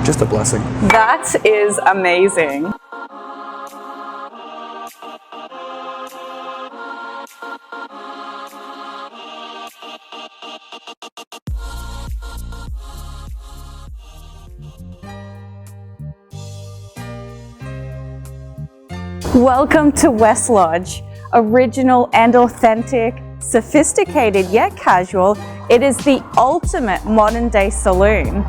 just a blessing. That is amazing. Welcome to Weslodge, original and authentic, sophisticated yet casual. It is the ultimate modern day saloon.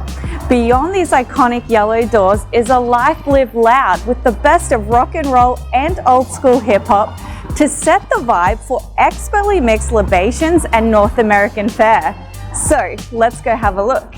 Beyond these iconic yellow doors is a life lived loud with the best of rock and roll and old school hip hop to set the vibe for expertly mixed libations and North American fare. So let's go have a look.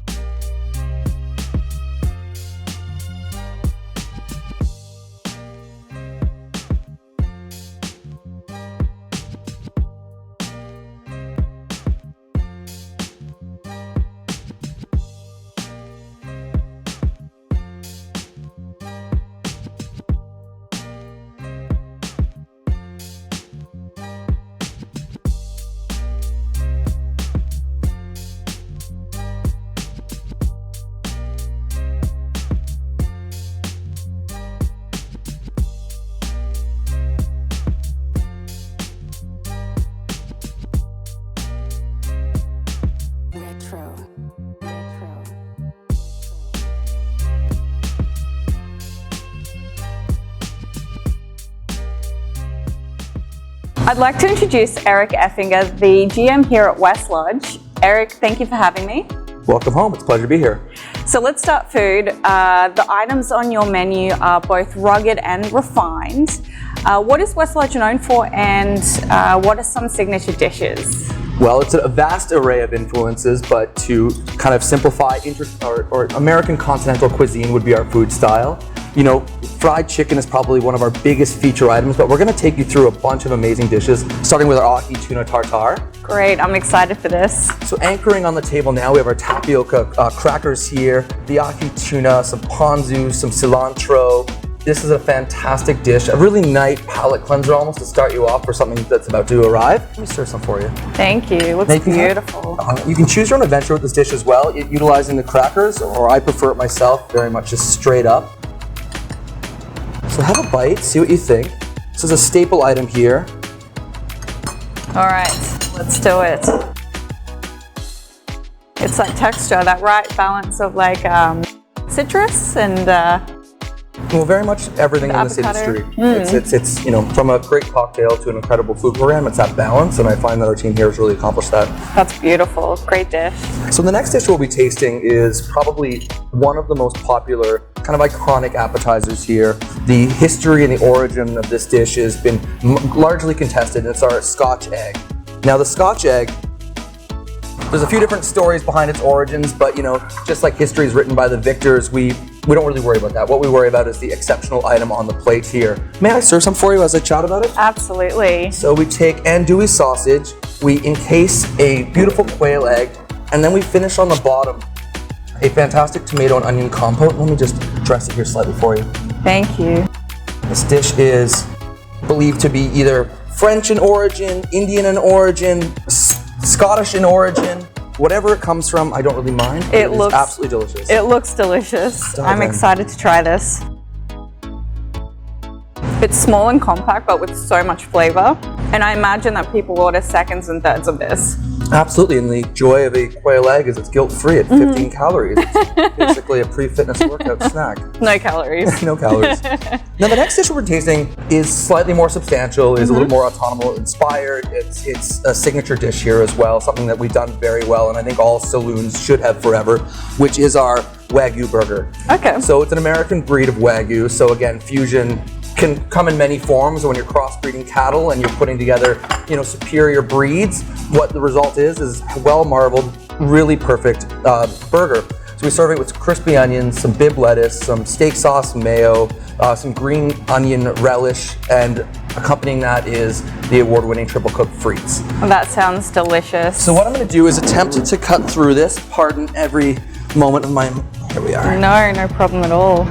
I'd like to introduce Eric Effinger, the GM here at Weslodge. Eric, thank you for having me. Welcome home. It's a pleasure to be here. So let's start food. The items on your menu are both rugged and refined. What is Weslodge known for, and what are some signature dishes? Well, it's a vast array of influences, but to kind of simplify, or American continental cuisine would be our food style. You know, fried chicken is probably one of our biggest feature items, but we're going to take you through a bunch of amazing dishes, starting with our Aki Tuna Tartare. Great, I'm excited for this. So anchoring on the table now, we have our tapioca crackers here, the Aki Tuna, some ponzu, some cilantro. This is a fantastic dish, a really nice palate cleanser almost to start you off for something that's about to arrive. Let me serve some for you. Thank you, it looks beautiful. You can choose your own adventure with this dish as well, utilizing the crackers, or I prefer it myself, very much just straight up. So have a bite, see what you think. This is a staple item here. All right, let's do it. It's that texture, that right balance of like citrus and well, very much everything in this industry. It's you know, from a great cocktail to an incredible food program, it's that balance, and I find that our team here has really accomplished that. That's beautiful, great dish. So the next dish we'll be tasting is probably one of the most popular, kind of iconic appetizers here. The history and the origin of this dish has been largely contested, and it's our Scotch Egg. Now the Scotch Egg, there's a few different stories behind its origins, but you know, just like history is written by the victors, we don't really worry about that. What we worry about is the exceptional item on the plate here. May I serve some for you as I chat about it? Absolutely. So we take andouille sausage, we encase a beautiful quail egg, and then we finish on the bottom a fantastic tomato and onion compote. Let me just dress it here slightly for you. Thank you. This dish is believed to be either French in origin, Indian in origin, Scottish in origin. Whatever it comes from, I don't really mind. It looks absolutely delicious. It looks delicious. I'm excited to try this. It's small and compact, but with so much flavor. And I imagine that people order seconds and thirds of this. Absolutely, and the joy of a quail egg is it's guilt-free at 15 calories. It's basically a pre-fitness workout snack. No calories. No calories. Now the next dish we're tasting is slightly more substantial, is a little more autonomous inspired. It's a signature dish here as well, something that we've done very well, and I think all saloons should have forever, which is our Wagyu burger. Okay. So it's an American breed of Wagyu, so again, fusion can come in many forms. When you're crossbreeding cattle and you're putting together, you know, superior breeds, what the result is well marbled, really perfect burger. So we serve it with crispy onions, some bib lettuce, some steak sauce, mayo, some green onion relish, and accompanying that is the award-winning triple cooked frites. That sounds delicious. So what I'm going to do is attempt to cut through this. Pardon every moment of my. Here we are. No problem at all.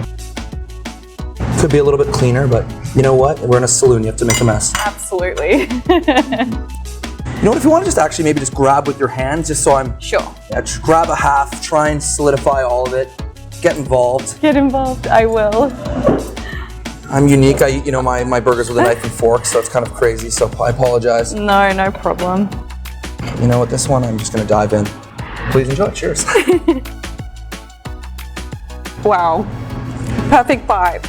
Could be a little bit cleaner, but you know what? We're in a saloon. You have to make a mess. Absolutely. You know what? If you want to just actually maybe just grab with your hands, just so I'm sure. Yeah, just grab a half, try and solidify all of it. get involved. Get involved, I will. I'm unique. I eat, my burgers with a knife and fork, so it's kind of crazy, so I apologize. No problem. You know what, this one, I'm just gonna dive in. Please enjoy, cheers. Wow, perfect bite.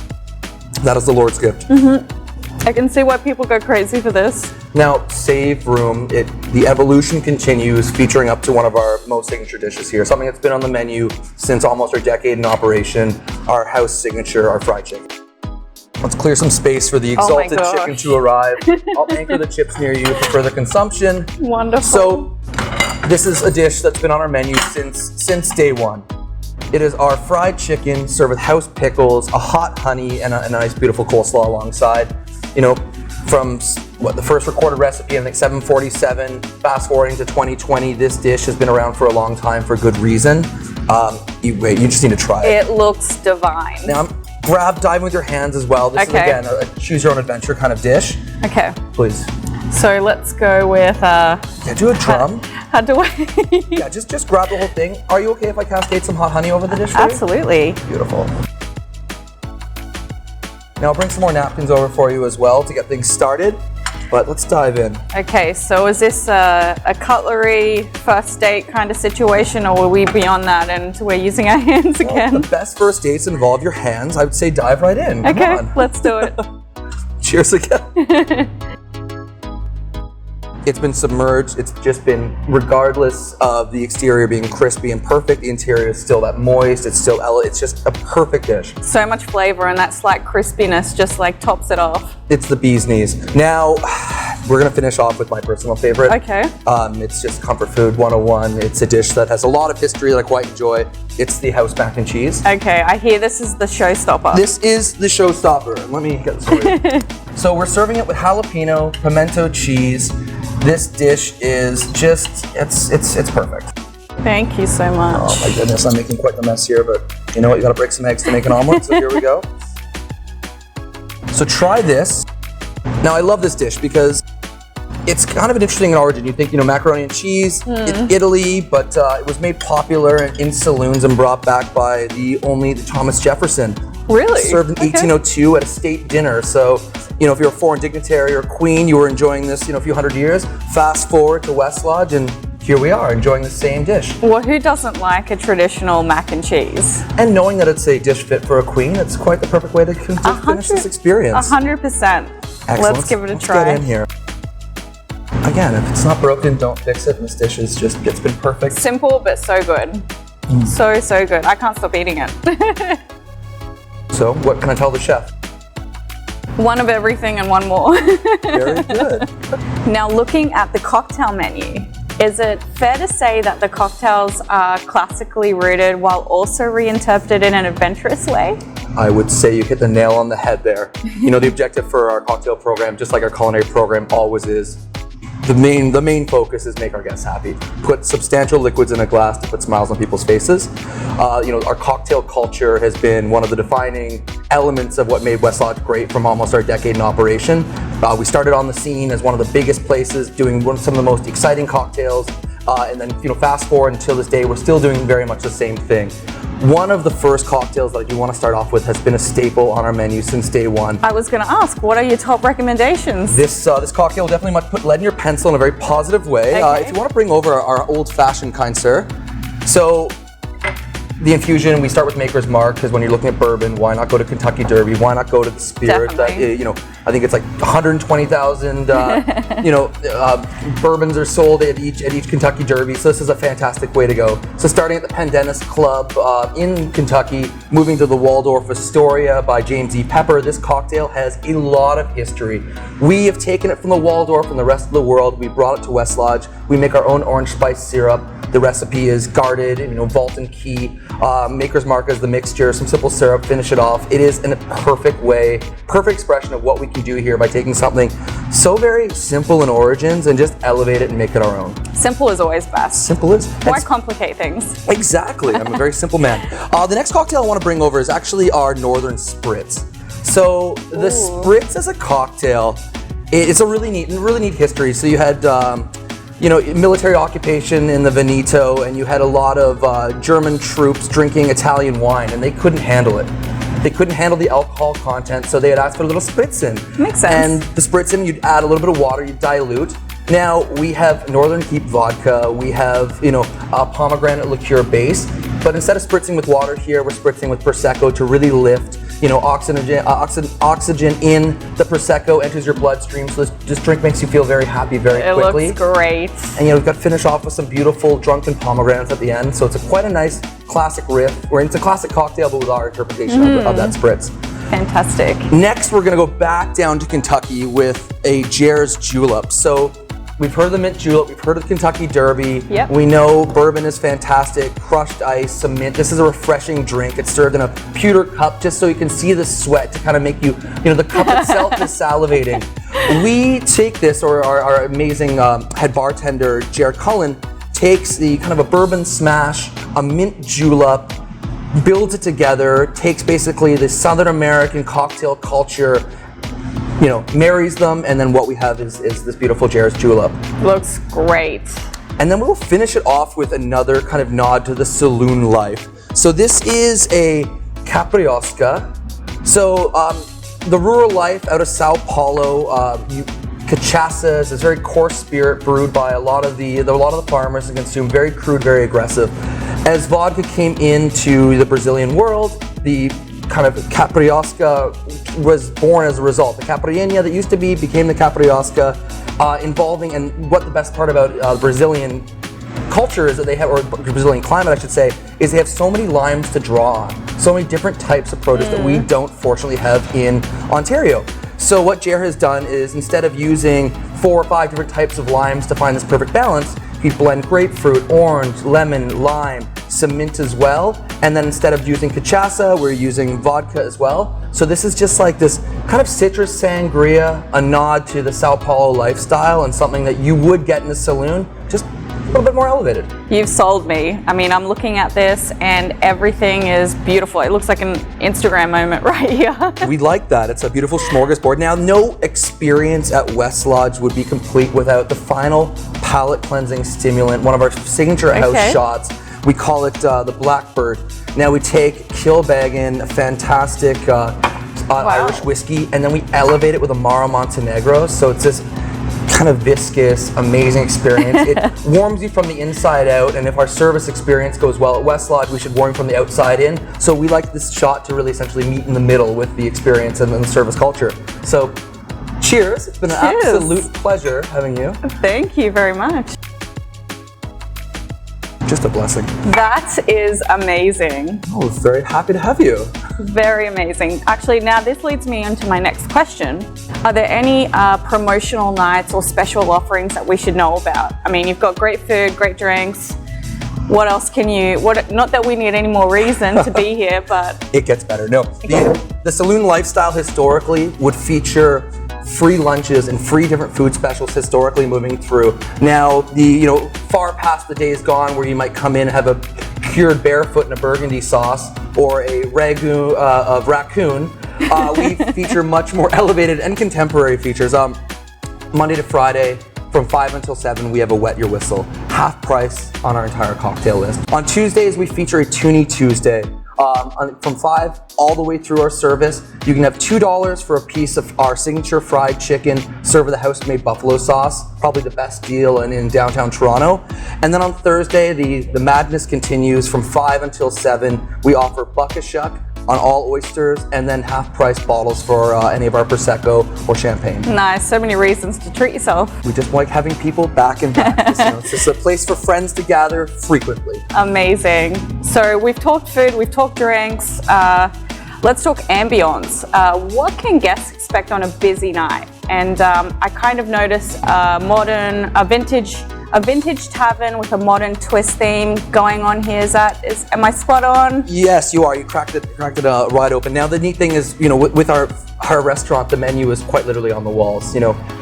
That is the Lord's gift. I can see why people go crazy for this. Now, save room. The evolution continues, featuring up to one of our most signature dishes here. Something that's been on the menu since almost our decade in operation, our house signature, our fried chicken. Let's clear some space for the exalted chicken to arrive. I'll anchor the chips near you for further consumption. Wonderful. So, this is a dish that's been on our menu since day one. It is our fried chicken served with house pickles, a hot honey, and a nice beautiful coleslaw alongside. From the first recorded recipe, I think 747, fast forwarding to 2020, this dish has been around for a long time for good reason. You just need to try it. It looks divine. Now, dive with your hands as well. This is, again, a choose your own adventure kind of dish. Okay. Please. So let's go with... Yeah, do a drum. How do I... Yeah, just grab the whole thing. Are you okay if I cascade some hot honey over the dish for you? Absolutely. Beautiful. Now I'll bring some more napkins over for you as well to get things started, but let's dive in. Okay, so is this a cutlery first date kind of situation, or are we beyond that and we're using our hands again? The best first dates involve your hands. I would say dive right in. Okay, let's do it. Cheers again. It's been submerged. It's just been, regardless of the exterior being crispy and perfect, the interior is still that moist. It's just a perfect dish. So much flavor, and that slight crispiness just like tops it off. It's the bee's knees. Now, we're gonna finish off with my personal favorite. Okay. It's just comfort food 101. It's a dish that has a lot of history that I quite enjoy. It's the house mac and cheese. Okay, I hear this is the showstopper. This is the showstopper. Let me get this for you. So we're serving it with jalapeno, pimento cheese. This dish is just, it's perfect. Thank you so much. Oh my goodness, I'm making quite the mess here, but you know what? You gotta break some eggs to make an omelet, so here we go. So try this. Now I love this dish because it's kind of an interesting origin. You think, macaroni and cheese, it's Italy, but it was made popular in saloons and brought back by the Thomas Jefferson. Really? Served in 1802 at a state dinner. So, if you're a foreign dignitary or queen, you were enjoying this, a few hundred years. Fast forward to Weslodge, and here we are enjoying the same dish. Well, who doesn't like a traditional mac and cheese? And knowing that it's a dish fit for a queen, it's quite the perfect way to finish this experience. 100%. Excellent. Let's give it a try. Let's get in here. Again, if it's not broken, don't fix it. This dish it's been perfect. Simple, but so good. So good. I can't stop eating it. So, what can I tell the chef? One of everything and one more. Very good. Now, looking at the cocktail menu, is it fair to say that the cocktails are classically rooted while also reinterpreted in an adventurous way? I would say you hit the nail on the head there. The objective for our cocktail program, just like our culinary program always is, the main focus is make our guests happy. Put substantial liquids in a glass to put smiles on people's faces. Our cocktail culture has been one of the defining elements of what made Weslodge great from almost our decade in operation. We started on the scene as one of the biggest places, doing some of the most exciting cocktails, and then fast forward until this day, we're still doing very much the same thing. One of the first cocktails that I do want to start off with has been a staple on our menu since day one. I was going to ask, what are your top recommendations? This cocktail will definitely put lead in your pencil in a very positive way. Okay. If you want to bring over our old-fashioned, kind sir. So, the infusion, we start with Maker's Mark, because when you're looking at bourbon, why not go to Kentucky Derby? Why not go to the spirit that, I think it's like 120,000, bourbons are sold at each Kentucky Derby. So this is a fantastic way to go. So starting at the Pendennis Club in Kentucky, moving to the Waldorf Astoria by James E. Pepper, this cocktail has a lot of history. We have taken it from the Waldorf and the rest of the world. We brought it to Weslodge. We make our own orange spice syrup. The recipe is guarded, vault and key. Maker's Mark is the mixture, some simple syrup, finish it off. It is in a perfect expression of what we can do here by taking something so very simple in origins and just elevate it and make it our own. Simple is always best. Simple is. Why complicate things? Exactly. I'm a very simple man. The next cocktail I want to bring over is actually our Northern Sprits. So the Sprits as a cocktail, it's a really neat history. So you had military occupation in the Veneto, and you had a lot of German troops drinking Italian wine, and they couldn't handle it. They couldn't handle the alcohol content, so they had asked for a little Spritzen. Makes sense. And the Spritzen, you'd add a little bit of water, you'd dilute. Now we have Northern Keep vodka, we have a pomegranate liqueur base, but instead of spritzing with water here, we're spritzing with Prosecco to really lift oxygen in the Prosecco, enters your bloodstream, so this drink makes you feel very happy very quickly. It looks great. And we've got to finish off with some beautiful drunken pomegranates at the end, so it's quite a nice classic riff. It's a classic cocktail, but with our interpretation of that spritz. Fantastic. Next, we're going to go back down to Kentucky with a Jer's Julep. So we've heard of the mint julep, we've heard of the Kentucky Derby. Yep. We know bourbon is fantastic, crushed ice, some mint. This is a refreshing drink. It's served in a pewter cup just so you can see the sweat to kind of make the cup itself is salivating. We take this, or our amazing head bartender, Jared Cullen, takes the kind of a bourbon smash, a mint julep, builds it together, takes basically the Southern American cocktail culture, marries them, and then what we have is this beautiful Jer's Julep. Looks great. And then we'll finish it off with another kind of nod to the saloon life. So this is a Capriosca. So the rural life out of Sao Paulo, cachaça is this very coarse spirit brewed by a lot of the farmers and consumed, very crude, very aggressive. As vodka came into the Brazilian world, the kind of Capriosca was born as a result. The Caipirinha that used to be became the Capriosca, involving, and what the best part about Brazilian culture is that they have, or Brazilian climate I should say, is they have so many limes to draw on, so many different types of produce that we don't fortunately have in Ontario. So what Jer has done is, instead of using 4 or 5 different types of limes to find this perfect balance, he'd blend grapefruit, orange, lemon, lime, some mint as well, and then instead of using cachaça, we're using vodka as well. So this is just like this kind of citrus sangria, a nod to the Sao Paulo lifestyle, and something that you would get in a saloon, just a little bit more elevated. You've sold me. I mean, I'm looking at this and everything is beautiful. It looks like an Instagram moment right here. We like that. It's a beautiful smorgasbord. Now, no experience at Weslodge would be complete without the final palate cleansing stimulant, one of our signature house shots. We call it the Blackbird. Now we take Kilbeggan, a fantastic Irish whiskey, and then we elevate it with Amaro Montenegro. So it's this kind of viscous, amazing experience. It warms you from the inside out, and if our service experience goes well at Weslodge, we should warm you from the outside in. So we like this shot to really essentially meet in the middle with the experience and the service culture. So cheers. It's been an absolute pleasure having you. Thank you very much. Just a blessing. That is amazing. Oh, very happy to have you. Very amazing. Actually, now this leads me into my next question. Are there any promotional nights or special offerings that we should know about? I mean, you've got great food, great drinks. What else can you, not that we need any more reason to be here, but... It gets better. No, the saloon lifestyle historically would feature free lunches and free different food specials historically moving through. Now, far past the days gone where you might come in and have a cured barefoot in a burgundy sauce or a ragu of raccoon. We feature much more elevated and contemporary features. Monday to Friday, from 5 until 7, we have a Wet Your Whistle, half price on our entire cocktail list. On Tuesdays, we feature a Toonie Tuesday. From 5 all the way through our service, you can have $2 for a piece of our signature fried chicken served with a house-made buffalo sauce, probably the best deal in downtown Toronto. And then on Thursday, the madness continues from 5 until 7. We offer buckashuck on all oysters, and then half-price bottles for any of our Prosecco or champagne. Nice, so many reasons to treat yourself. We just like having people back and back. It's just a place for friends to gather frequently. Amazing. So we've talked food, we've talked drinks. Let's talk ambience. What can guests expect on a busy night? And I kind of noticed a vintage tavern with a modern twist theme going on here. Am I spot on? Yes, you are. You cracked it right open. Now the neat thing is, with our restaurant, the menu is quite literally on the walls.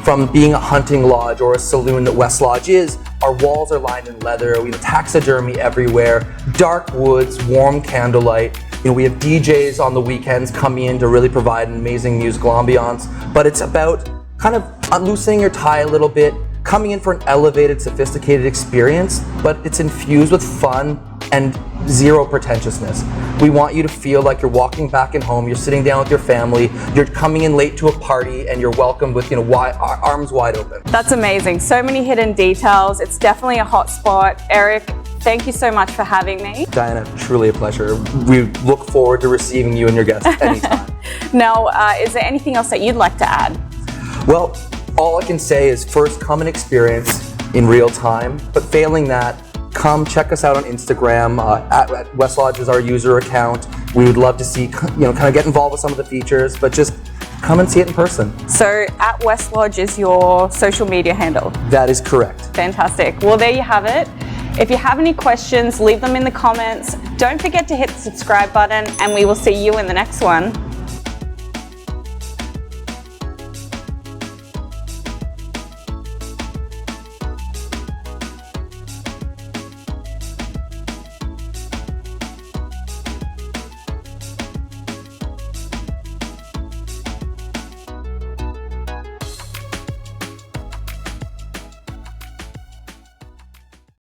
From being a hunting lodge or a saloon that Weslodge is, our walls are lined in leather. We have taxidermy everywhere, dark woods, warm candlelight. We have DJs on the weekends coming in to really provide an amazing musical ambiance. But it's about kind of unloosening your tie a little bit, coming in for an elevated, sophisticated experience, but it's infused with fun and zero pretentiousness. We want you to feel like you're walking back in home, you're sitting down with your family, you're coming in late to a party, and you're welcomed with, arms wide open. That's amazing. So many hidden details. It's definitely a hot spot. Eric, thank you so much for having me. Diana, truly a pleasure. We look forward to receiving you and your guests anytime. Now, is there anything else that you'd like to add? Well, all I can say is first, come and experience in real time, but failing that, come check us out on Instagram. At Weslodge is our user account. We would love to see, kind of get involved with some of the features, but just come and see it in person. So at Weslodge is your social media handle? That is correct. Fantastic. Well, there you have it. If you have any questions, leave them in the comments. Don't forget to hit the subscribe button, and we will see you in the next one.